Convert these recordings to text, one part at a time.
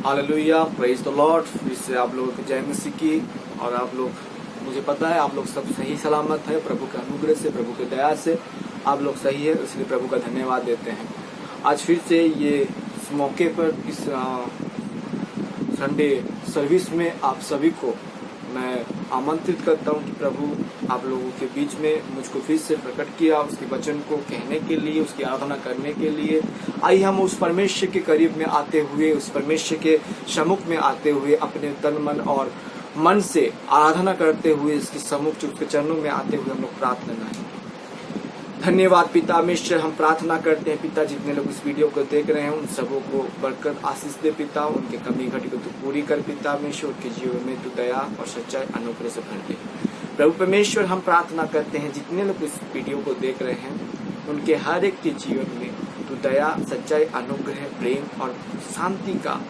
Hallelujah, praise the Lord. फिर से आप लोगों की जय मसीह की। और आप लोग, मुझे पता है आप लोग सब सही सलामत है, प्रभु के अनुग्रह से, प्रभु की दया से आप लोग सही है, इसलिए प्रभु का धन्यवाद देते हैं। आज फिर से ये इस मौके पर इस संडे सर्विस में आप सभी को मैं आमंत्रित करता हूं कि प्रभु आप लोगों के बीच में मुझको फिर से प्रकट किया, उसके वचन को कहने के लिए, उसकी आराधना करने के लिए। आइए हम उस परमेश्वर के करीब में आते हुए, उस परमेश्वर के सम्मुख में आते हुए अपने तन मन और मन से आराधना करते हुए इसके सम्मुख, उसके चरणों में आते हुए हम लोग प्रार्थना करें। धन्यवाद पिता परमेश्वर, हम प्रार्थना करते हैं पिता, जितने लोग इस वीडियो को देख रहे हैं उन सबों को बरकत आशीष दे पिता, उनके कमी घटी को तू पूरी कर पिता परमेश्वर, के जीवन में तू दया और सच्चाई अनुग्रह से भर दे प्रभु परमेश्वर। हम प्रार्थना करते हैं जितने लोग इस वीडियो को देख रहे हैं उनके हर एक के जीवन में तू दया, सच्चाई, अनुग्रह, प्रेम और शांति का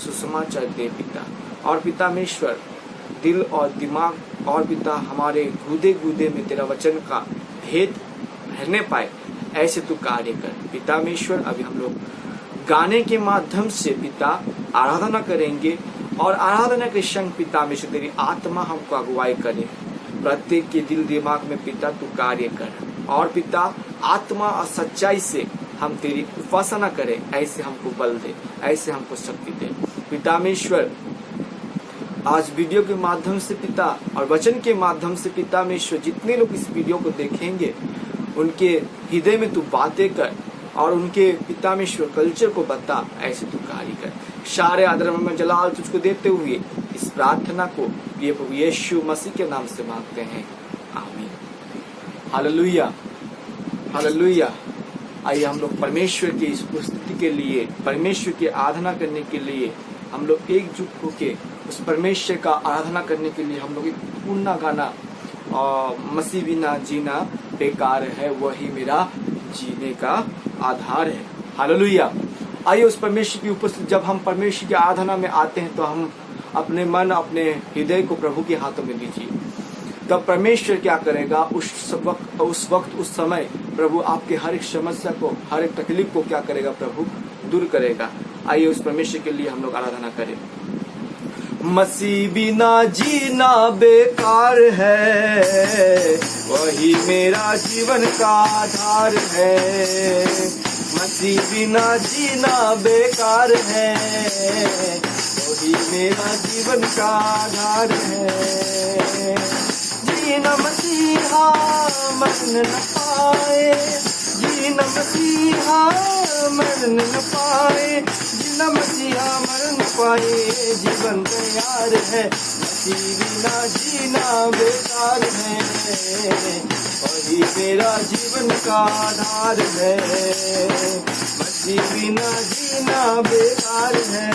सुसमाचार दे पिता। और पिता परमेश्वर, दिल और दिमाग और पिता हमारे गुदे गुदे में तेरा वचन का भेद भरने पाए, ऐसे तू कार्य कर पिता परमेश्वर। अभी हम लोग गाने के माध्यम से पिता आराधना करेंगे और आराधना के संग पिता परमेश्वर तेरी आत्मा हमको अगुवाई करे, प्रत्येक के दिल दिमाग में पिता तू कार्य कर। और पिता आत्मा और सच्चाई से हम तेरी उपासना करें, ऐसे हमको बल दे, ऐसे हमको शक्ति दे पिता परमेश्वर। आज वीडियो के माध्यम से पिता और वचन के माध्यम से पिता परमेश्वर, जितने लोग इस वीडियो को देखेंगे उनके हृदय में तू बातें कर और उनके पिता परमेश्वर कल्चर को बता, ऐसे तू कार्य कर। सारे आदर में जलाल तुझको देते हुए इस प्रार्थना को ये प्रभु यीशु मसीह के नाम से मांगते हैं, आमीन। Hallelujah, hallelujah. आइए हम लोग परमेश्वर की इस उपस्थिति के लिए, परमेश्वर की आराधना करने के लिए हम लोग एकजुट होके उस परमेश्वर का आराधना करने के लिए हम लोग एक पूर्ण गाना, मसीह बिना जीना बेकार है, वही मेरा जीने का आधार है। हालेलुया। आइए उस परमेश्वर की उपस्थिति, जब हम परमेश्वर की आराधना में आते हैं तो हम अपने मन, अपने हृदय को प्रभु के हाथों में दीजिए। तब परमेश्वर क्या करेगा उस वक्त उस समय प्रभु आपके हर एक समस्या को, हर एक तकलीफ को क्या करेगा, प्रभु दूर करेगा। आइए उस परमेश्वर के लिए हम लोग आराधना करें। मसीह बिना जीना बेकार है, वही मेरा जीवन का आधार है। मसीह बिना जीना बेकार है, वही मेरा जीवन का आधार है। जीना मसीहा मरन न पाए, जीना मसीहा मरन न पाए, जीना मसीहा मरन न पाए, जीवन तैयार है। मसीह बिना जीना बेकार है, वही मेरा जीवन का आधार है। मसीह बिना जीना बेकार है,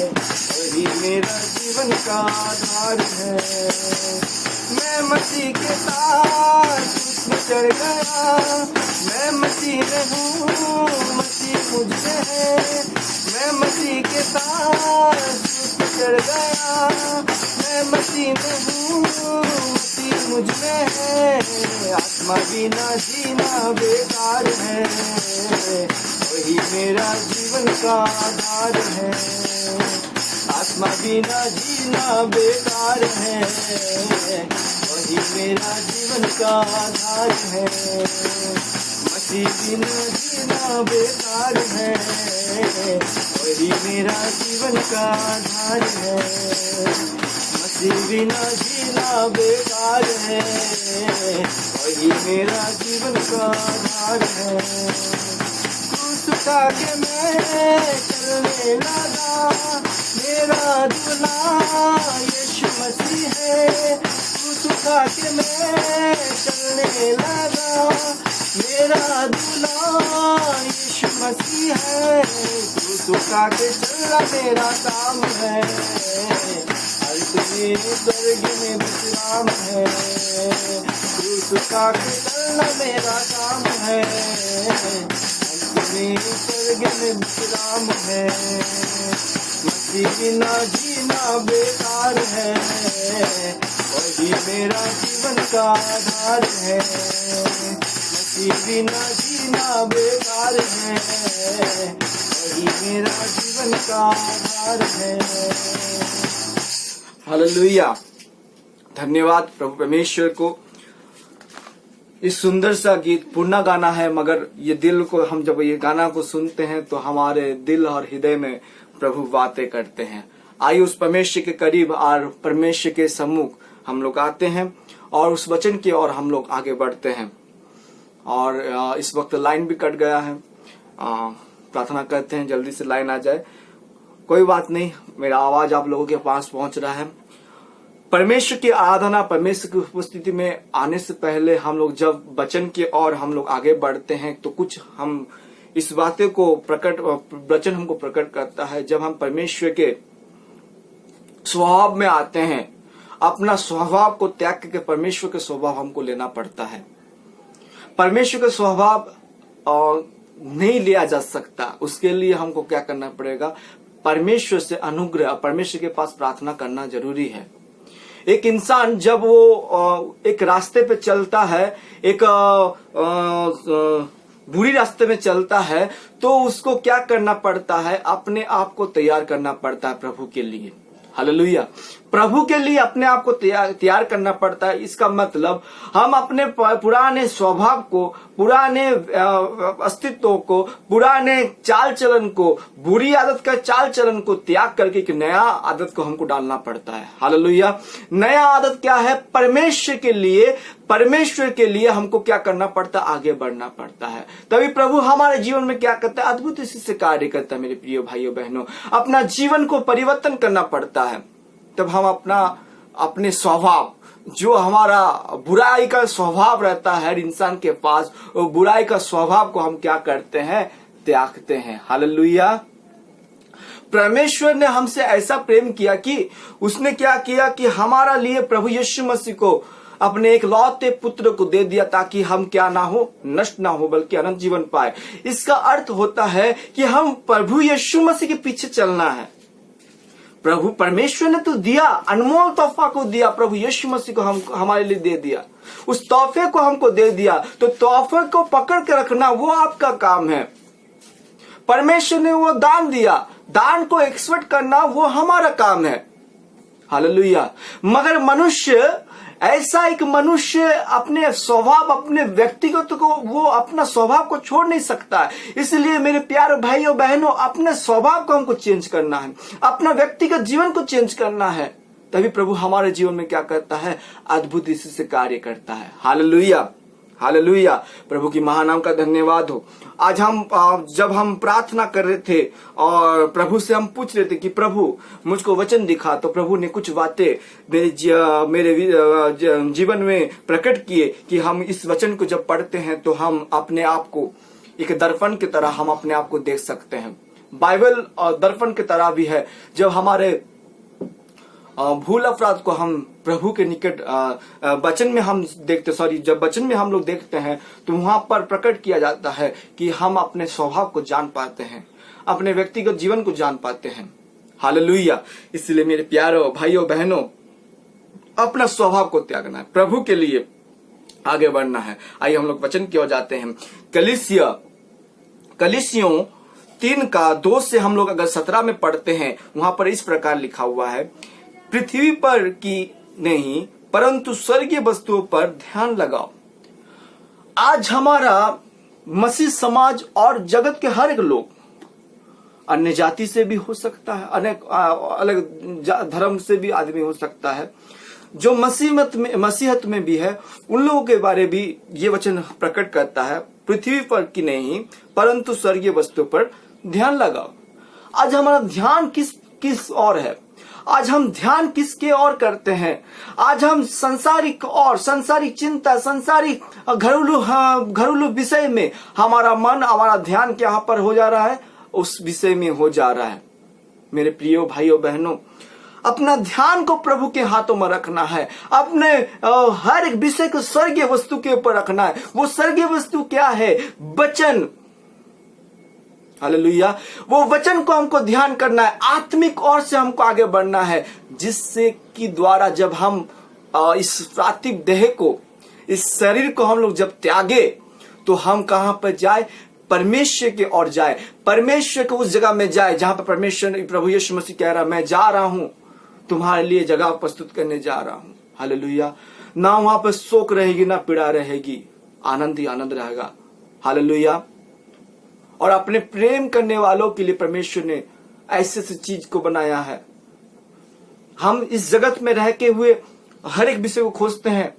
वही मेरा जीवन का आधार है। मैं मसीह के साथ में चढ़ गया, मैं मसीह में हूँ, मसीह मुझ में है। मैं मसीह के साथ चढ़ गया, मैं मसीह में हूँ, मसीह मुझ में है। आत्मा बिना जीना बेकार है, वही मेरा जीवन का आधार है। आत्मा बिना जीना बेकार है, वही मेरा जीवन का आधार है। मसीह बिना जीना बेकार है, वही मेरा जीवन का आधार है। मसीह बिना जीना बेकार है, वही मेरा जीवन का आधार है। क्रूस उठा के मैं चलने लगा, मेरा दूल्हा यीशु मसीह है। क्रूस उठा के मैं चलने लगा, मेरा दूल्हा यीशु मसीह है। क्रूस उठा के चलना मेरा काम है, अंत में स्वर्ग में विश्राम है। क्रूस उठा के चलना मेरा काम है, अंत में स्वर्ग में विश्राम है। मसीह बिना जीना बेकार है, वही मेरा जीवन का आधार है। मसीह बिना जीना बेकार है, यही मेरा जीवन का आधार है। हालेलुया। धन्यवाद प्रभु परमेश्वर को। इस सुंदर सा गीत पुराना गाना है, मगर ये दिल को, हम जब ये गाना को सुनते हैं तो हमारे दिल और हृदय में प्रभु बातें करते हैं। आइए उस परमेश्वर के करीब और परमेश्वर के सम्मुख हम लोग आते हैं और उस वचन की ओर हम लोग आगे बढ़ते हैं। और इस वक्त लाइन भी कट गया है, प्रार्थना करते हैं जल्दी से लाइन आ जाए। कोई बात नहीं, मेरा आवाज आप लोगों के पास पहुंच रहा है। परमेश्वर की आराधना, परमेश्वर की उपस्थिति में आने से पहले हम लोग जब वचन की ओर हम लोग आगे बढ़ते हैं तो कुछ हम इस बातें को वचन हमको प्रकट करता है। जब हम परमेश्वर के स्वभाव में आते हैं, अपना स्वभाव को त्याग करके परमेश्वर के स्वभाव हमको लेना पड़ता है। परमेश्वर का स्वभाव नहीं लिया जा सकता, उसके लिए हमको क्या करना पड़ेगा? परमेश्वर से अनुग्रह, परमेश्वर के पास प्रार्थना करना जरूरी है। एक इंसान जब वो एक रास्ते पे चलता है, एक बुरी रास्ते में चलता है, तो उसको क्या करना पड़ता है? अपने आप को तैयार करना पड़ता है प्रभु के लिए। हालेलुया। प्रभु के लिए अपने आप को तैयार करना पड़ता है। इसका मतलब हम अपने पुराने स्वभाव को, पुराने अस्तित्व को, पुराने चाल चलन को, बुरी आदत का चाल चलन को त्याग करके एक नया आदत को हमको डालना पड़ता है। हालेलुया। नया आदत क्या है? परमेश्वर के लिए हमको क्या करना पड़ता है? आगे बढ़ना पड़ता है। तभी प्रभु हमारे जीवन में क्या करता है? अद्भुत इसी से कार्य करता है। मेरे प्रिय भाइयों बहनों, अपना जीवन को परिवर्तन करना पड़ता है। तब हम अपने स्वभाव, जो हमारा बुराई का स्वभाव रहता है हर इंसान के पास, वो बुराई का स्वभाव को हम क्या करते हैं? त्यागते हैं। हालेलुया। परमेश्वर ने हमसे ऐसा प्रेम किया कि उसने क्या किया कि हमारा लिए प्रभु यीशु मसीह को, अपने एक लौते पुत्र को दे दिया, ताकि हम क्या ना हो, नष्ट ना हो, बल्कि अनंत जीवन पाए। इसका अर्थ होता है कि हम प्रभु यीशु मसीह के पीछे चलना है। प्रभु परमेश्वर ने तो दिया, अनमोल तोहफा को दिया, प्रभु यीशु मसीह को हमारे लिए दे दिया, उस तोहफे को हमको दे दिया, तो तोहफे को पकड़ के रखना वो आपका काम है। परमेश्वर ने वो दान दिया, दान को एक्सपेक्ट करना वो हमारा काम है। हालेलुया। मगर ऐसा एक मनुष्य अपने स्वभाव, अपने व्यक्तिगत को, वो अपना स्वभाव को छोड़ नहीं सकता है। इसलिए मेरे प्यारे भाइयों बहनों, अपने स्वभाव को हमको चेंज करना है, अपना व्यक्तिगत जीवन को चेंज करना है। तभी प्रभु हमारे जीवन में क्या करता है? अद्भुत इसी से कार्य करता है। हालेलुया। हालेलुया। प्रभु की महानाम का धन्यवाद हो। आज जब हम प्रार्थना कर रहे थे और प्रभु से हम पूछ रहे थे कि प्रभु मुझको वचन दिखा, तो प्रभु ने कुछ बातें मेरे जीवन में प्रकट किए कि हम इस वचन को जब पढ़ते हैं तो हम अपने आप को एक दर्पण की तरह हम अपने आप को देख सकते हैं। बाइबल दर्पण की तरह भी है। जब हमारे भूल अपराध को हम प्रभु के निकट वचन में हम जब वचन में हम लोग देखते हैं तो वहां पर प्रकट किया जाता है कि हम अपने स्वभाव को जान पाते हैं, अपने व्यक्तिगत जीवन को जान पाते हैं। हालेलुया। इसलिए मेरे प्यारों भाइयों बहनों, अपना स्वभाव को त्यागना है, प्रभु के लिए आगे बढ़ना है। आइए हम लोग वचन की ओर जाते हैं। कलीसियों 3:2 से हम लोग अगर 17 में पढ़ते हैं, वहां पर इस प्रकार लिखा हुआ है, पृथ्वी पर की नहीं परंतु स्वर्गीय वस्तुओं पर ध्यान लगाओ। आज हमारा मसीह समाज और जगत के हर एक लोग, अन्य जाति से भी हो सकता है, अनेक अलग धर्म से भी आदमी हो सकता है, जो मसीहत में भी है, उन लोगों के बारे भी ये वचन प्रकट करता है, पृथ्वी पर की नहीं परंतु स्वर्गीय वस्तुओं पर ध्यान लगाओ। आज हमारा ध्यान किस ओर है? आज हम ध्यान किसके ओर करते हैं? आज हम सांसारिक और सांसारिक चिंता, सांसारिक घरेलू विषय में हमारा मन, हमारा ध्यान क्या पर हो जा रहा है? उस विषय में हो जा रहा है। मेरे प्रियो भाइयों बहनों, अपना ध्यान को प्रभु के हाथों में रखना है। अपने हर एक विषय को स्वर्गीय वस्तु के ऊपर रखना है। वो स्वर्गीय वस्तु क्या है? वचन। हालेलुया। वो वचन को हमको ध्यान करना है, आत्मिक ओर से हमको आगे बढ़ना है, जिससे कि द्वारा जब हम इस प्रातिक देह को, इस शरीर को हम लोग जब त्यागे, तो हम कहां पर जाए? परमेश्वर के ओर जाए, परमेश्वर के उस जगह में जाए जहां पर परमेश्वर प्रभु यीशु मसीह कह रहा मैं जा रहा हूं, तुम्हारे लिए जगह प्रस्तुत करने जा रहा हूं। हालेलुया। ना वहां पर शोक रहेगी, ना पीड़ा रहेगी, आनंद ही आनंद रहेगा। हालेलुया। और अपने प्रेम करने वालों के लिए परमेश्वर ने ऐसे चीज को बनाया है। हम इस जगत में रह के हुए हर एक विषय को खोजते हैं,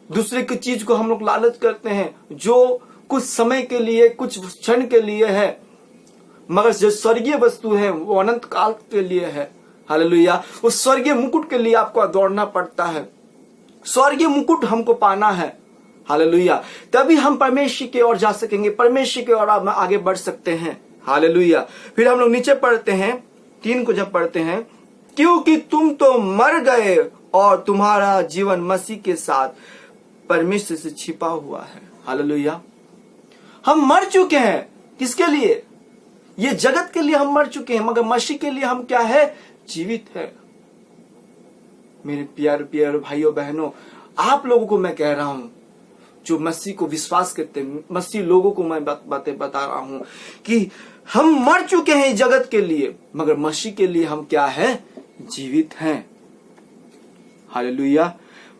दूसरे की चीज को हम लोग लालच करते हैं, जो कुछ समय के लिए, कुछ क्षण के लिए है, मगर जो स्वर्गीय वस्तु है वो अनंत काल के लिए है। हालेलुया। उस स्वर्गीय मुकुट के लिए आपको दौड़ना पड़ता है, स्वर्गीय मुकुट हमको पाना है। हालेलुया। तभी हम परमेश्वर की ओर जा सकेंगे, परमेश्वर की ओर आगे बढ़ सकते हैं। हालेलुया। फिर हम लोग नीचे पढ़ते हैं, 3 को जब पढ़ते हैं, क्योंकि तुम तो मर गए और तुम्हारा जीवन मसीह के साथ परमेश्वर से छिपा हुआ है। हालेलुया। हम मर चुके हैं, किसके लिए? ये जगत के लिए हम मर चुके हैं, मगर मसीह के लिए हम क्या है? जीवित है। मेरे प्यारे प्यारे भाइयों बहनों, आप लोगों को मैं कह रहा हूं जो मसीह को विश्वास करते हैं, मसीह लोगों को मैं बातें बता रहा हूं कि हम मर चुके हैं जगत के लिए, मगर मसीह के लिए हम क्या है? जीवित हैं। हालेलुया।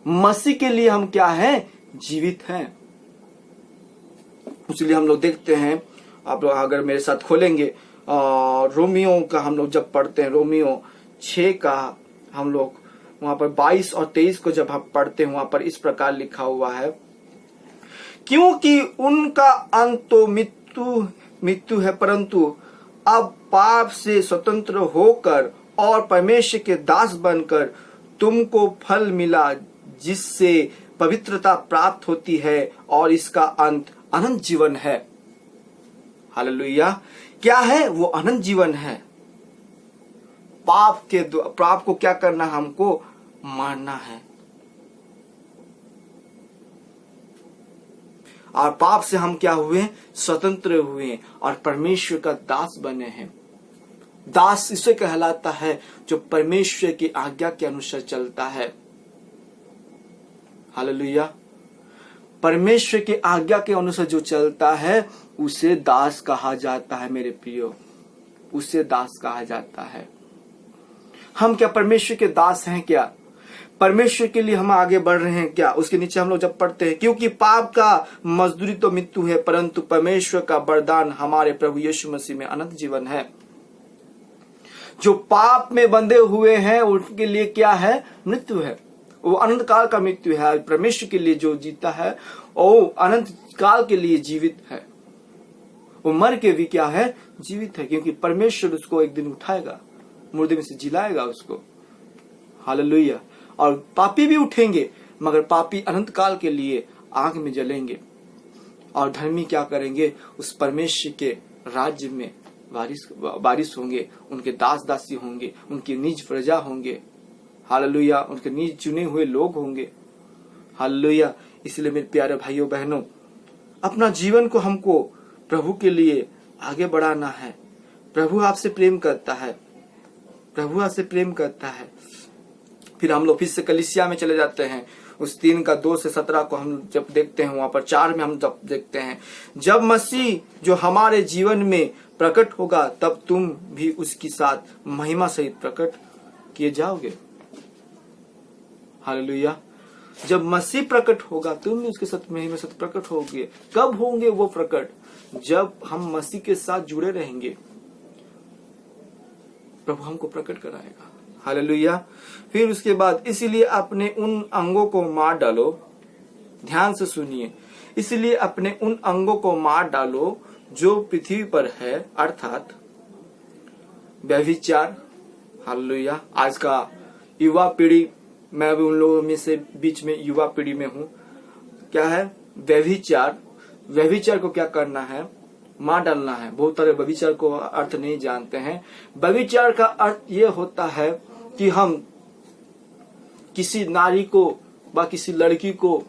मसीह के लिए हम क्या है? जीवित हैं। इसलिए हम लोग देखते हैं, आप लोग अगर मेरे साथ खोलेंगे और रोमियो का हम लोग जब पढ़ते हैं, रोमियो 6 का हम लोग वहां पर 22 और 23 को जब हम पढ़ते हैं, वहां पर इस प्रकार लिखा हुआ है, क्योंकि उनका अंत तो मृत्यु है, परंतु अब पाप से स्वतंत्र होकर और परमेश्वर के दास बनकर तुमको फल मिला, जिससे पवित्रता प्राप्त होती है और इसका अंत अनंत जीवन है। हालेलुया। क्या है वो? अनंत जीवन है। पाप को क्या करना? हमको मारना है, और पाप से हम क्या हुए? स्वतंत्र हुए और परमेश्वर का दास बने हैं। दास इसे कहलाता है जो परमेश्वर की आज्ञा के अनुसार चलता है। हालेलुया। परमेश्वर की आज्ञा के अनुसार जो चलता है उसे दास कहा जाता है। मेरे प्रियो, उसे दास कहा जाता है। हम क्या परमेश्वर के दास हैं क्या? परमेश्वर के लिए हम आगे बढ़ रहे हैं क्या? उसके नीचे हम लोग जब पढ़ते हैं, क्योंकि पाप का मजदूरी तो मृत्यु है, परंतु परमेश्वर का वरदान हमारे प्रभु यीशु मसीह में अनंत जीवन है। जो पाप में बंधे हुए हैं उनके लिए क्या है? मृत्यु है। वो अनंत काल का मृत्यु है। परमेश्वर के लिए जो जीता है वो अनंत काल के लिए जीवित है। वो मर के भी क्या है? जीवित है, क्योंकि परमेश्वर उसको एक दिन उठाएगा, मुर्दे में से जिलाएगा उसको। हालेलुया। और पापी भी उठेंगे, मगर पापी अनंत काल के लिए आग में जलेंगे, और धर्मी क्या करेंगे? उस परमेश्वर के राज्य में वारिस होंगे, उनके दास दासी होंगे, उनकी निज प्रजा होंगे। हालेलुया। उनके निज चुने हुए लोग होंगे। हालेलुया। इसलिए मेरे प्यारे भाइयों बहनों, अपना जीवन को हमको प्रभु के लिए आगे बढ़ाना है। प्रभु आपसे प्रेम करता है, प्रभु आपसे प्रेम करता है। फिर हम लोग फिर से कलीसिया में चले जाते हैं। उस 3 का 2 से 17 को हम जब देखते हैं, वहां पर 4 में हम जब देखते हैं, जब मसीह जो हमारे जीवन में प्रकट होगा तब तुम भी उसके साथ महिमा सहित प्रकट किए जाओगे। हालेलुया। जब मसीह प्रकट होगा तुम भी उसके साथ महिमा सहित प्रकट होगे। कब होंगे वो प्रकट? जब हम मसीह के साथ जुड़े रहेंगे, प्रभु हमको प्रकट कराएगा। हालेलुया। फिर उसके बाद, इसलिए अपने उन अंगों को मार डालो। ध्यान से सुनिए, इसलिए अपने उन अंगों को मार डालो जो पृथ्वी पर है, अर्थात व्यभिचार। हालेलुया। आज का युवा पीढ़ी, मैं भी उन लोगों में से बीच में युवा पीढ़ी में हूं। क्या है व्यभिचार? व्यभिचार को क्या करना है? मार डालना है। बहुत सारे व्यभिचार को अर्थ नहीं जानते हैं। व्यभिचार का अर्थ ये होता है कि हम किसी नारी को व किसी लड़की को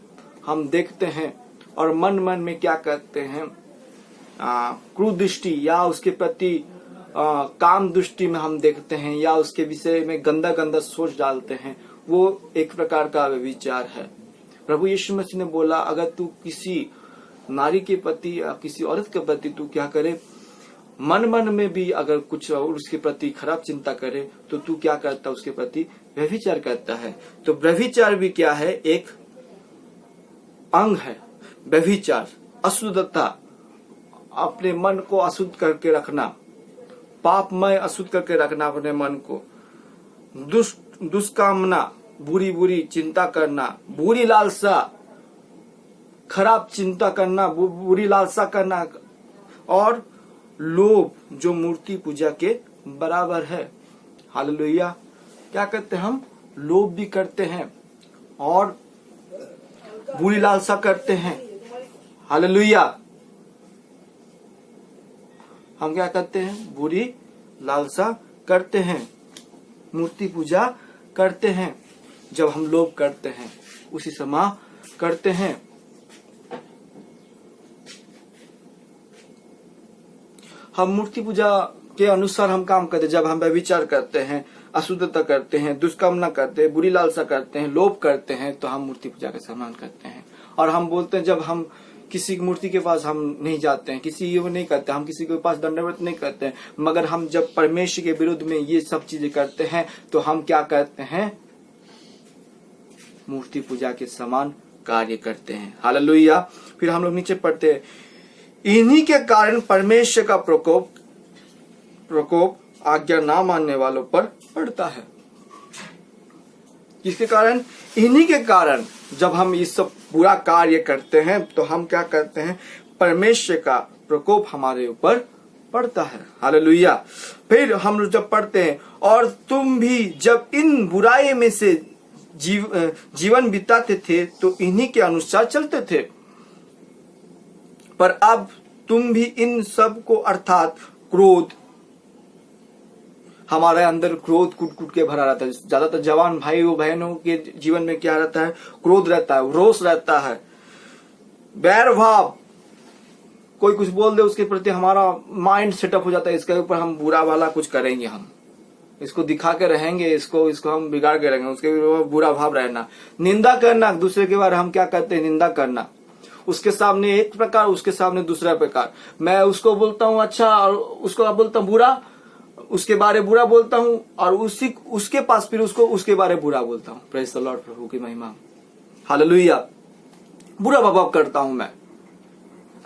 हम देखते हैं और मन मन में क्या करते हैं? क्रूर दृष्टि या उसके प्रति काम दृष्टि में हम देखते हैं, या उसके विषय में गंदा गंदा सोच डालते हैं। वो एक प्रकार का व्यभिचार है। प्रभु यीशु मसीह ने बोला, अगर तू किसी नारी के प्रति या किसी औरत के प्रति तू क्या करे, मन मन में भी अगर कुछ और उसके प्रति खराब चिंता करे तो तू क्या करता है, उसके प्रति व्यभिचार करता है। तो व्यभिचार भी क्या है, एक अंग है। व्यभिचार अशुद्धता, अपने मन को अशुद्ध करके रखना, पापमय अशुद्ध करके रखना अपने मन को, दुष्कामना, बुरी बुरी चिंता करना, बुरी लालसा, खराब चिंता करना, बुरी लालसा करना, और लोभ जो मूर्ति पूजा के बराबर है। हालेलुया। क्या करते हैं हम, लोभ भी करते हैं और बुरी लालसा करते हैं। हालेलुया। हम क्या करते हैं, बुरी लालसा करते हैं, मूर्ति पूजा करते हैं। जब हम लोभ करते हैं उसी समय करते हैं। हम मूर्ति पूजा के अनुसार हम काम करते हैं। जब हम व्यभिचार करते हैं, अशुद्धता करते हैं, दुष्कामना करते हैं, बुरी लालसा करते हैं, लोभ करते हैं, तो हम मूर्ति पूजा का सम्मान करते हैं। और हम बोलते हैं, जब हम किसी मूर्ति के पास हम नहीं जाते हैं, किसी ये नहीं करते, हम किसी के पास दंडवत नहीं करते हैं, मगर हम जब परमेश्वर के विरुद्ध में ये सब चीजें करते हैं तो हम क्या करते हैं, मूर्ति पूजा के समान कार्य करते हैं। हालेलुया। फिर हम लोग नीचे पढ़ते हैं, इन्हीं के कारण परमेश्वर का प्रकोप आज्ञा ना मानने वालों पर पड़ता है। किसके कारण, इन्हीं के कारण जब हम ये सब बुरा कार्य करते हैं तो हम क्या करते हैं, परमेश्वर का प्रकोप हमारे ऊपर पड़ता है। हालेलुया। फिर हम लोग जब पढ़ते हैं, और तुम भी जब इन बुराई में से जीवन बिताते थे तो इन्हीं के अनुसार चलते थे, पर अब तुम भी इन सब को, अर्थात क्रोध, हमारे अंदर क्रोध कूट कूट के भरा रहता है। ज्यादातर जवान भाई बहनों के जीवन में क्या रहता है, क्रोध रहता है, रोष रहता है, बैर भाव, कोई कुछ बोल दे उसके प्रति हमारा माइंड सेटअप हो जाता है, इसके ऊपर हम बुरा वाला कुछ करेंगे, हम इसको दिखा के रहेंगे, इसको हम बिगाड़ के रहेंगे, उसके ऊपर बुरा भाव रहना, निंदा करना, दूसरे के बारे हम क्या करते हैं, निंदा करना, उसके सामने एक प्रकार, उसके सामने दूसरा प्रकार। मैं उसको बोलता हूँ अच्छा और उसको बोलता हूँ बुरा, उसके बारे बुरा बोलता हूँ, और उसके पास फिर उसके बारे बुरा बोलता हूँ। प्रेज़ द लॉर्ड, प्रभु की महिमा। हालेलुया। बुरा भाव करता हूं मैं।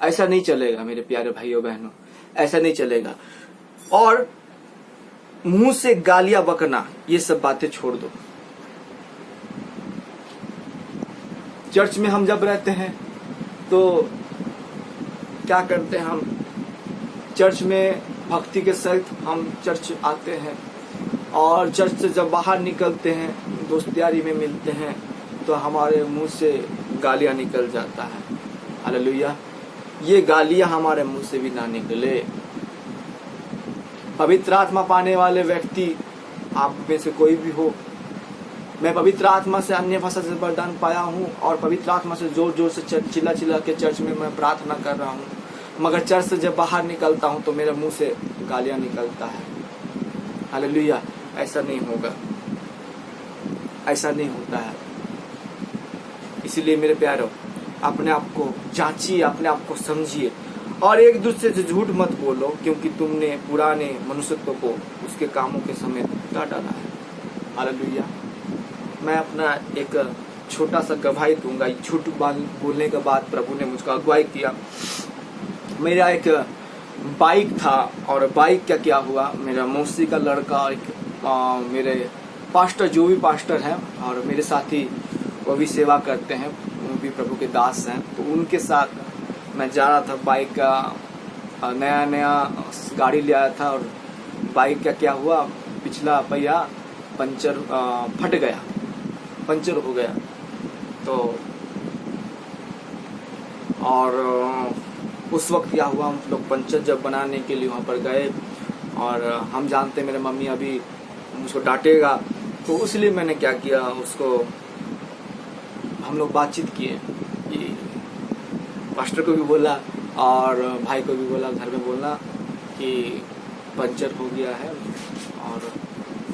ऐसा नहीं चलेगा मेरे प्यारे भाइयों बहनों, ऐसा नहीं चलेगा। और मुंह से गालियां बकना, ये सब बातें छोड़ दो। चर्च में हम जब रहते हैं तो क्या करते हैं, हम चर्च में भक्ति के सहित हम चर्च आते हैं, और चर्च से जब बाहर निकलते हैं, दोस्त यारी में मिलते हैं, तो हमारे मुंह से गालियां निकल जाता है। हालेलुया। ये गालियां हमारे मुंह से भी ना निकले। पवित्र आत्मा पाने वाले व्यक्ति आप में से कोई भी हो, मैं पवित्र आत्मा से अन्य भाषा से वरदान पाया हूँ, और पवित्र आत्मा से जोर जोर से चिल्ला चिल्ला के चर्च में मैं प्रार्थना कर रहा हूँ, मगर चर्च से जब बाहर निकलता हूँ तो मेरे मुंह से गालियां निकलता है। हालेलुया। ऐसा नहीं होगा, ऐसा नहीं होता है। इसीलिए मेरे प्यारों, अपने आप को जांचिए, अपने आप को समझिए, और एक दूसरे से झूठ मत बोलो, क्योंकि तुमने पुराने मनुष्यत्व को उसके कामों के समेत काट डाला है। हालेलुया। मैं अपना एक छोटा सा गवाही दूंगा। झूठ बोलने के बाद प्रभु ने मुझको अगुवाई किया। मेरा एक बाइक था, और बाइक का क्या हुआ, मेरा मौसी का लड़का, मेरे पास्टर, जो भी पास्टर हैं और मेरे साथी, वो भी सेवा करते हैं, वो भी प्रभु के दास हैं, तो उनके साथ मैं जा रहा था। बाइक का नया गाड़ी ले आया था, और बाइक का क्या हुआ, पिछला पहिया पंचर फट गया, पंचर हो गया। तो और उस वक्त क्या हुआ, हम लोग पंचर जब बनाने के लिए वहाँ पर गए, और हम जानते मेरे मम्मी अभी मुझको डांटेगा, तो इसलिए मैंने क्या किया, उसको हम लोग बातचीत किए कि पास्टर को भी बोला और भाई को भी बोला, घर में बोलना कि पंचर हो गया है, और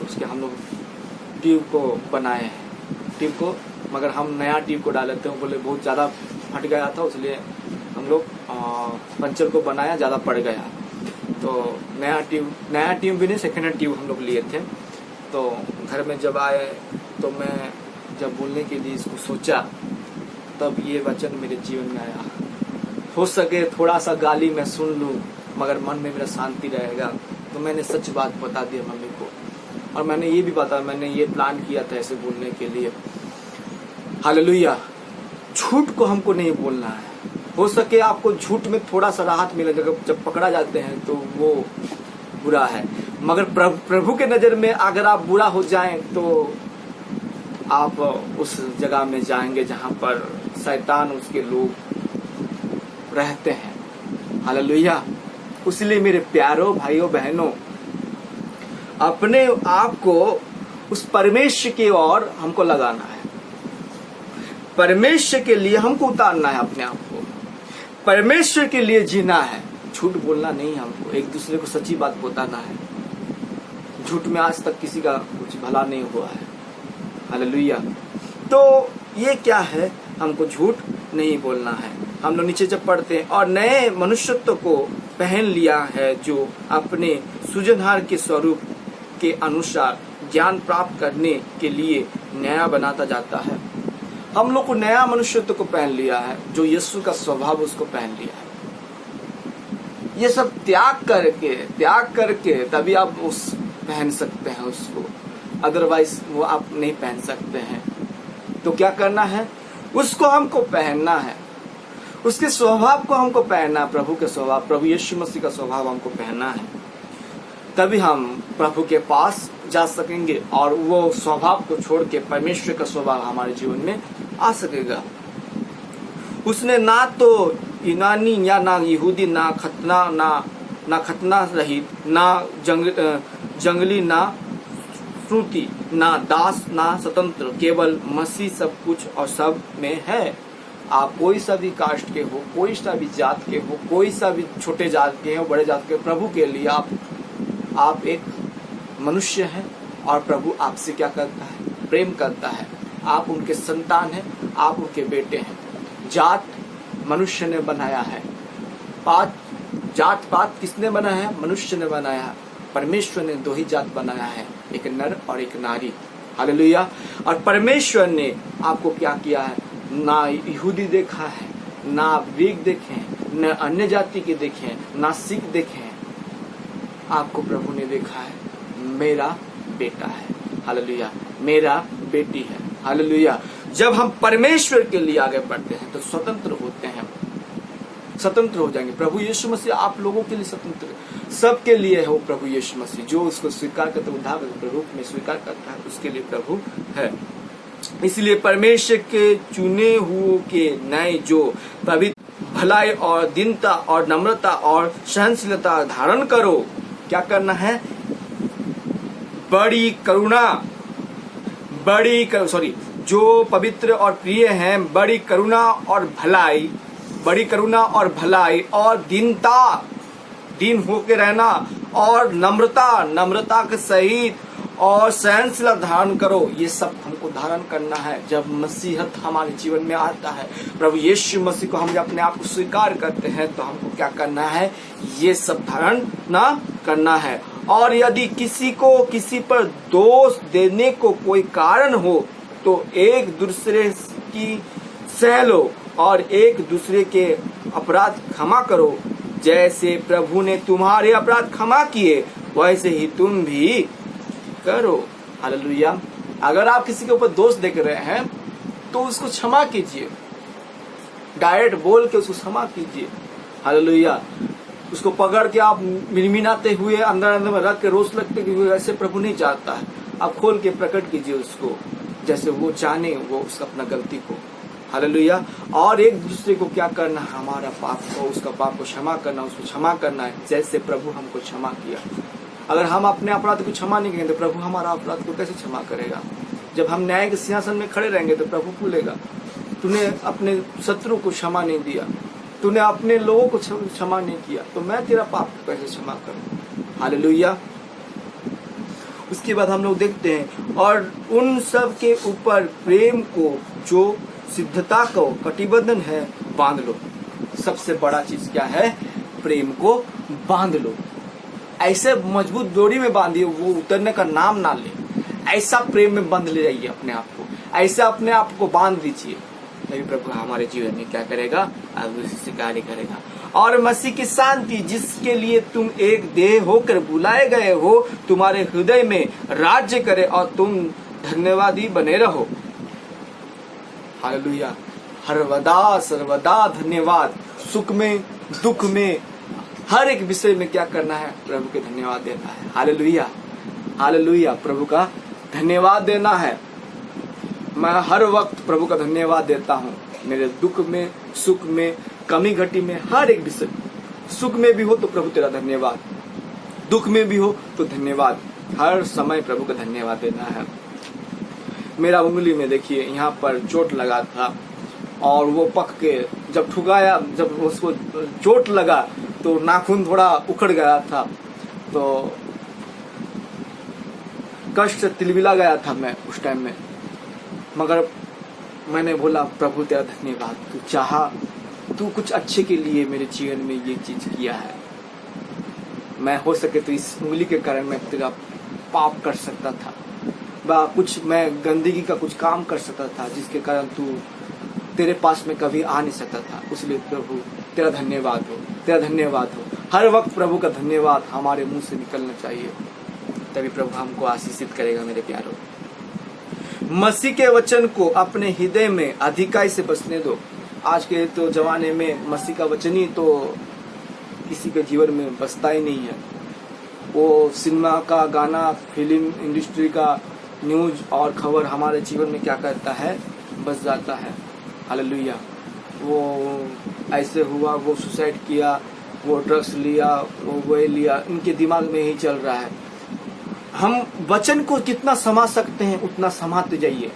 उसके हम लोग ट्यूब को बनाए हैं, ट्यूब को, मगर हम नया ट्यूब को डाल लेते हैं। बोले बहुत ज़्यादा फट गया था, इसलिए हम लोग पंचर को बनाया, ज़्यादा पड़ गया तो नया ट्यूब भी नहीं, सेकेंड हैंड ट्यूब हम लोग लिए थे। तो घर में जब आए तो मैं जब बोलने के लिए इसको सोचा, तब ये वचन मेरे जीवन में आया, हो सके थोड़ा सा गाली मैं सुन लूँ मगर मन में मेरा शांति रहेगा। तो मैंने सच बात बता दी मम्मी को, और मैंने ये भी बताया, मैंने ये प्लान किया था ऐसे बोलने के लिए। हालेलुया। झूठ को हमको नहीं बोलना है। हो सके आपको झूठ में थोड़ा सा राहत मिले, जब पकड़ा जाते हैं तो वो बुरा है, मगर प्रभु के नज़र में अगर आप बुरा हो जाएं तो आप उस जगह में जाएंगे जहां पर शैतान उसके लोग रहते हैं। हालेलुया। इसलिए मेरे प्यारों भाइयों बहनों, अपने आप को उस परमेश्वर की ओर हमको लगाना है। परमेश्वर के लिए हमको उतारना है अपने आप को, परमेश्वर के लिए जीना है। झूठ बोलना नहीं, हमको एक दूसरे को सच्ची बात बताना है। झूठ में आज तक किसी का कुछ भला नहीं हुआ है। हालेलुया। तो ये क्या है, हमको झूठ नहीं बोलना है। हम लोग नीचे जब पढ़ते हैं, और नए मनुष्यत्व को पहन लिया है जो अपने सृजनहार के स्वरूप के अनुसार ज्ञान प्राप्त करने के लिए नया बनाता जाता है। हम लोग को नया मनुष्यत्व को पहन लिया है, जो यीशु का स्वभाव उसको पहन लिया है। ये सब त्याग करके तभी आप उस पहन सकते हैं उसको, अदरवाइज वो आप नहीं पहन सकते हैं। तो क्या करना है, उसको हमको पहनना है, उसके स्वभाव को हमको पहनना है। प्रभु के स्वभाव, प्रभु यीशु मसीह का स्वभाव हमको पहनना है, तभी हम प्रभु के पास जा सकेंगे और वो स्वभाव को छोड़ के परमेश्वर का स्वभाव हमारे जीवन में आ सकेगा। उसने ना तो यूनानी या ना यहूदी, ना खतना रहित, ना जंगली, ना श्रुति, ना दास, ना स्वतंत्र, केवल मसीह सब कुछ और सब में है। आप कोई सा भी कास्ट के हो, कोई सा भी जात के हो, कोई सा भी छोटे जात के हो, बड़े जात के, प्रभु के लिए आप एक मनुष्य हैं, और प्रभु आपसे क्या करता है, प्रेम करता है। आप उनके संतान हैं, आप उनके बेटे हैं। जात मनुष्य ने बनाया है, जात पात किसने बनाया है, मनुष्य ने बनाया है। परमेश्वर ने दो ही जात बनाया है, एक नर और एक नारी। हालेलुया। और परमेश्वर ने आपको क्या किया है, ना यहूदी देखा है, ना ग्रीक देखे हैं, न अन्य जाति के देखे हैं, ना सिख देखे हैं। आपको प्रभु ने देखा है, मेरा बेटा है। हालेलुया। मेरा बेटी है। हालेलुया। जब हम परमेश्वर के लिए आगे बढ़ते हैं तो स्वतंत्र होते हैं, स्वतंत्र हो जाएंगे। प्रभु यीशु मसीह आप लोगों के लिए स्वतंत्र, सबके लिए हो प्रभु यीशु मसीह। जो उसको स्वीकार करता है, उद्धार के रूप में स्वीकार करता है, उसके लिए प्रभु है। इसलिए परमेश्वर के चुने हुए के नए जो पवित्र भलाई और दीनता और नम्रता और सहनशीलता धारण करो। क्या करना है, जो पवित्र और प्रिय हैं, बड़ी करुणा और भलाई और दीनता, दीन होके रहना, और नम्रता के सहित और सहनशीलता धारण करो। ये सब हमको धारण करना है जब मसीहत हमारे जीवन में आता है। प्रभु यीशु मसीह को हम अपने आप को स्वीकार करते हैं तो हमको क्या करना है, ये सब धारण ना करना है। और यदि किसी को किसी पर दोष देने को कोई कारण हो तो एक दूसरे की सह लो और एक दूसरे के अपराध क्षमा करो। जैसे प्रभु ने तुम्हारे अपराध क्षमा किए वैसे ही तुम भी करो। हालेलुया। अगर आप किसी के ऊपर दोष देख रहे हैं तो उसको क्षमा कीजिए, डायरेक्ट बोल के उसको क्षमा कीजिए। हालेलुया। उसको पकड़ के आप मिनमिनाते हुए अंदर में रख के रोष लगते हुए ऐसे प्रभु नहीं चाहता है। आप खोल के प्रकट कीजिए उसको, जैसे वो जाने वो उसका अपना गलती को। हालेलुया। और एक दूसरे को क्या करना, हमारा पाप को, उसका पाप को क्षमा करना, उसको क्षमा करना है जैसे प्रभु हमको क्षमा किया। अगर हम अपने अपराध को क्षमा नहीं करेंगे तो प्रभु हमारा अपराध को कैसे क्षमा करेगा। जब हम न्याय के सिंहासन में खड़े रहेंगे तो प्रभु बोलेगा, तूने अपने शत्रु को क्षमा नहीं दिया, तूने अपने लोगों को क्षमा नहीं किया, तो मैं तेरा पाप को कैसे क्षमा करूं। हालेलुया। उसके बाद हम लोग देखते हैं, और उन सब के ऊपर प्रेम को जो सिद्धता को कटिबंधन है बांध लो। सबसे बड़ा चीज क्या है? प्रेम को बांध लो। ऐसे मजबूत डोरी में बांधिए, वो उतरने का नाम ना ले। ऐसा प्रेम में बंध ले जाइए अपने आप को, ऐसा अपने आप को बांध दीजिए, तभी प्रभु हमारे जीवन में क्या करेगा? आगे से कार्य करेगा। और मसीह की शांति, जिसके लिए तुम एक देह होकर बुलाए गए हो, तुम्हारे हृदय में राज्य करे और तुम धन्यवादी बने रहो। हालेलुया। हरवदा सर्वदा धन्यवाद। सुख में, दुख में, हर एक विषय में क्या करना है? प्रभु के धन्यवाद देना है। Hallelujah, hallelujah. प्रभु का धन्यवाद देना है। मैं हर वक्त प्रभु का धन्यवाद देता हूँ, मेरे दुख में, सुख में, कमी घटी में, हर एक विषय। सुख में भी हो तो प्रभु तेरा धन्यवाद, दुख में भी हो तो धन्यवाद। हर समय प्रभु का धन्यवाद देना है। मेरा उंगली में देखिए यहाँ पर चोट लगा था, और वो पक के जब ठुकाया, जब उसको चोट लगा तो नाखून थोड़ा उखड़ गया था, तो कष्ट से तिलबिला गया था मैं उस टाइम में। मगर मैंने बोला, प्रभु तेरा धन्यवाद, तू चाहा, तू कुछ अच्छे के लिए मेरे जीवन में ये चीज किया है। मैं हो सके तो इस उंगली के कारण मैं तेरा पाप कर सकता था, कुछ मैं गंदगी का कुछ काम कर सकता था, जिसके कारण तू तेरे पास में कभी आ नहीं सकता था। इसलिए प्रभु तेरा धन्यवाद हो, तेरा धन्यवाद हो। हर वक्त प्रभु का धन्यवाद हमारे मुंह से निकलना चाहिए, तभी प्रभु हमको आशीषित करेगा। मेरे प्यारों, मसीह के वचन को अपने हृदय में अधिकाई से बसने दो। आज के तो जमाने में मसीह का वचन ही तो किसी के जीवन में बसता ही नहीं है। वो सिनेमा का गाना, फिल्म इंडस्ट्री का न्यूज और खबर हमारे जीवन में क्या करता है? बस जाता है। हालेलुया। वो ऐसे हुआ, वो सुसाइड किया, वो ड्रग्स लिया, वो लिया, इनके दिमाग में ही चल रहा है। हम वचन को जितना समझ सकते हैं उतना समाते जाइए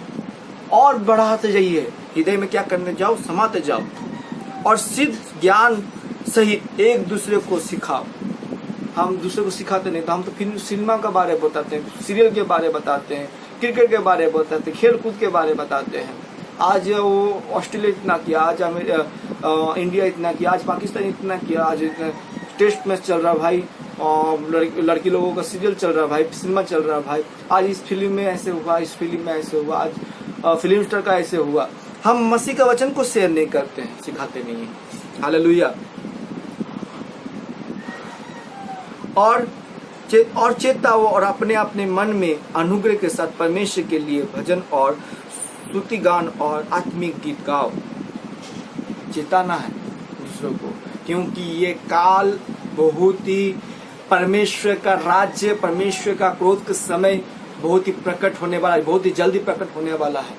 और बढ़ाते जाइए। हृदय में क्या करने जाओ? समाते जाओ, और सिद्ध ज्ञान सहित एक दूसरे को सिखाओ। हम दूसरे को सिखाते नहीं, तो हम तो फिल्म सिनेमा के बारे में बताते हैं, सीरियल के बारे में बताते हैं, क्रिकेट के बारे में बताते हैं, खेल कूद के बारे में बताते हैं। आज वो ऑस्ट्रेलिया इतना किया, आज इंडिया इतना किया, आज पाकिस्तान इतना किया, आज इतना टेस्ट मैच चल रहा भाई, और लड़की लोगों का सीरियल चल रहा भाई, सिनेमा चल रहा भाई। आज इस फिल्म में ऐसे हुआ, इस फिल्म में ऐसे हुआ, आज फिल्म स्टार का ऐसे हुआ। हम मसीह का वचन को शेयर नहीं करते हैं, सिखाते नहीं है। हालेलुया। और चेताओ और अपने अपने मन में अनुग्रह के साथ परमेश्वर के लिए भजन और स्तुति गान और आत्मिक गीत गाओ। चेताना है दूसरों को, क्योंकि ये काल बहुत ही परमेश्वर का राज्य, परमेश्वर का क्रोध का समय बहुत ही प्रकट होने वाला है, बहुत ही जल्दी प्रकट होने वाला है।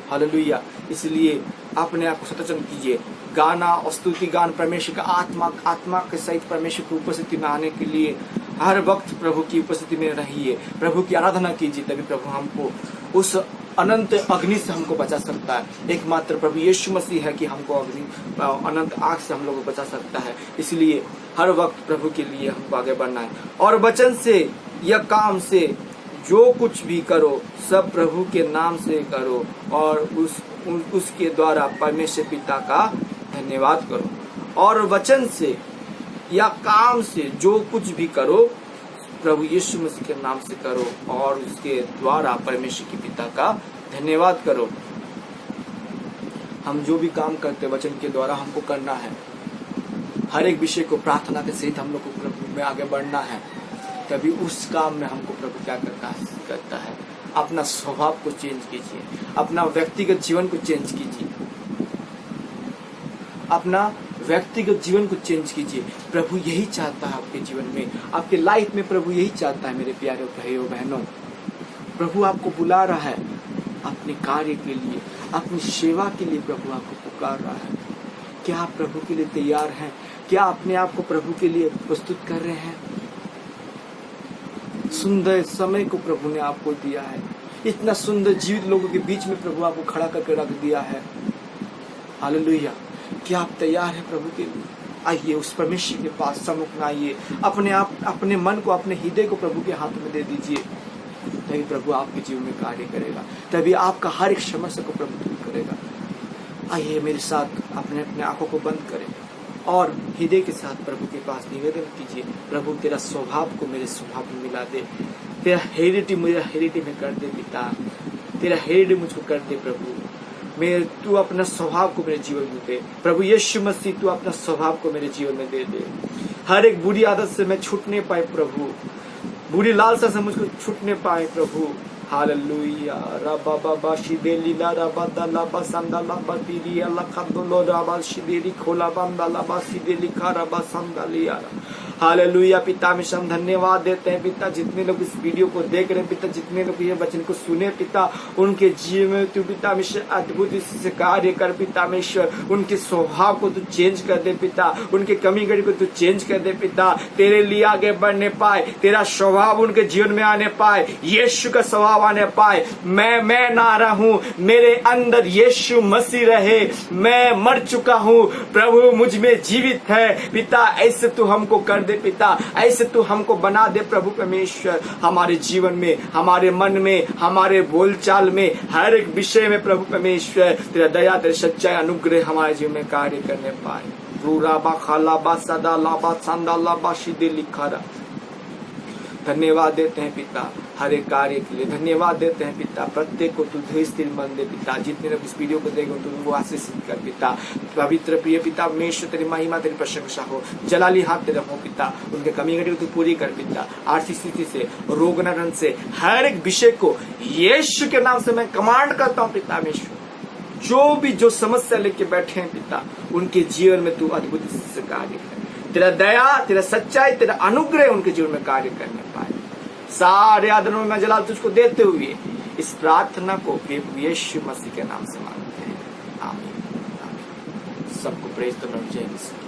हालेलुया। इसलिए अपने आप को सचेतन कीजिए। गाना और स्तुति गान परमेश्वर का आत्मा के सहित परमेश्वर की उपस्थिति में आने के लिए हर वक्त प्रभु की उपस्थिति में रहिए, प्रभु की आराधना कीजिए, तभी प्रभु हमको उस अनंत अग्नि से हमको बचा सकता है। एकमात्र प्रभु यीशु मसीह है कि हमको अनंत आग से हम लोगों को बचा सकता है। इसलिए हर वक्त प्रभु के लिए हमको आगे बढ़ना है, और वचन से या काम से जो कुछ भी करो सब प्रभु के नाम से करो, और उसके द्वारा परमेश्वर पिता का धन्यवाद करो। और वचन से या काम से जो कुछ भी करो प्रभु यीशु मसीह के नाम से करो, और उसके द्वारा परमेश्वर के पिता का धन्यवाद करो। हम जो भी काम करते वचन के द्वारा हमको करना है। हर एक विषय को प्रार्थना के सहित हम लोग को प्रभु में आगे बढ़ना है, तभी उस काम में हमको प्रभु क्या करता है। अपना स्वभाव को चेंज कीजिए, अपना व्यक्तिगत जीवन को चेंज कीजिए, अपना व्यक्तिगत जीवन को चेंज कीजिए। प्रभु यही चाहता है आपके जीवन में, आपके लाइफ में प्रभु यही चाहता है। मेरे प्यारे भाइयों बहनों, प्रभु आपको बुला रहा है अपने कार्य के लिए, अपनी सेवा के लिए प्रभु आपको पुकार रहा है। क्या आप प्रभु के लिए तैयार हैं? क्या अपने आप को प्रभु के लिए प्रस्तुत कर रहे हैं? सुंदर समय को प्रभु ने आपको दिया है, इतना सुंदर जीवित लोगों के बीच में प्रभु आपको खड़ा करके रख दिया है। हालेलुया। क्या आप तैयार हैं प्रभु के लिए? आइए उस परमेश्वर के पास सम्मुख में आइए, अपने मन को, अपने हृदय को प्रभु के हाथ में दे दीजिए, तभी प्रभु आपके जीवन में कार्य करेगा, तभी आपका हर एक समस्या को प्रभु दूर करेगा। आइए मेरे साथ अपने आंखों को बंद करें और हृदय के साथ प्रभु के पास निवेदन कीजिए, प्रभु तेरा स्वभाव को मेरे स्वभाव में मिला दे, तेरा हेरिटी मेरा हेरिटी में कर दे पिता, तेरा हेरिटी मुझको कर दे प्रभु। तू अपना स्वभाव को मेरे जीवन में दे प्रभु यीशु मसीह, तू अपना स्वभाव को मेरे जीवन में दे दे। हर एक बुरी आदत से मैं छूटने पाए प्रभु, बुरी लालसा से मुझको छूटने पाए प्रभु। हालेलुया। रबा बाबा शिदेली ला रबा दला बसंदा ला बतीरी अल्लाह खदलो रबा शिदेली खोला बंदा ला बसीदेली खा रबा संदालिया। हालेलुया। पिता में हम धन्यवाद देते हैं पिता, जितने लोग इस वीडियो को देख रहे हैं पिता, जितने लोग ये वचन को सुने पिता, उनके जीवन में तू पिता में अद्भुत से कार्य कर पिता में, उनके स्वभाव को तू चेंज कर दे पिता, उनके कमी गड़ी को तू चेंज कर दे पिता, तेरे लिए आगे बढ़ने पाए, तेरा स्वभाव उनके जीवन में आने पाए, यीशु का स्वभाव आने पाए। मैं ना रहूं, मेरे अंदर यीशु मसीह रहे, मैं मर चुका हूं, प्रभु मुझ में जीवित है पिता, ऐसे तू हमको कर दे पिता, ऐसे तू हमको बना दे प्रभु परमेश्वर। हमारे जीवन में, हमारे मन में, हमारे बोलचाल में, हर एक विषय में प्रभु परमेश्वर तेरा दया, तेरा सच्चाई, अनुग्रह हमारे जीवन में कार्य करने पाए। रूराबा खालाबा सदा लाबा संदा लाबा शिदे लिखारा। धन्यवाद देते हैं पिता हर एक कार्य के लिए, धन्यवाद देते हैं पिता, प्रत्येक को तू स्थिर मन दे पिता, जितने लोग इस वीडियो को देखें तू वो आशीषित कर पिता। पवित्र प्रिय पिता परमेश्वर, तेरी महिमा तेरी प्रशंसा हो, जलाली हाथ तेरा हो पिता, उनके कमी घटी को तू पूरी कर पिता, आर्थिक स्थिति से, रोग नरन से, हर एक विषय को यीशु के नाम से मैं कमांड करता हूँ पिता परमेश्वर। जो समस्या लेके बैठे हैं पिता, उनके जीवन में तू अद्भुत से कार्य कर, तेरा दया, तेरा सच्चाई, तेरा अनुग्रह उनके जीवन में कार्य करने पाए। सारे आदर में जलाल तुझको देते हुए इस प्रार्थना को यीशु मसीह के नाम से मांगते हैं, आमीन। सबको प्रेज द लॉर्ड, जय मसीह।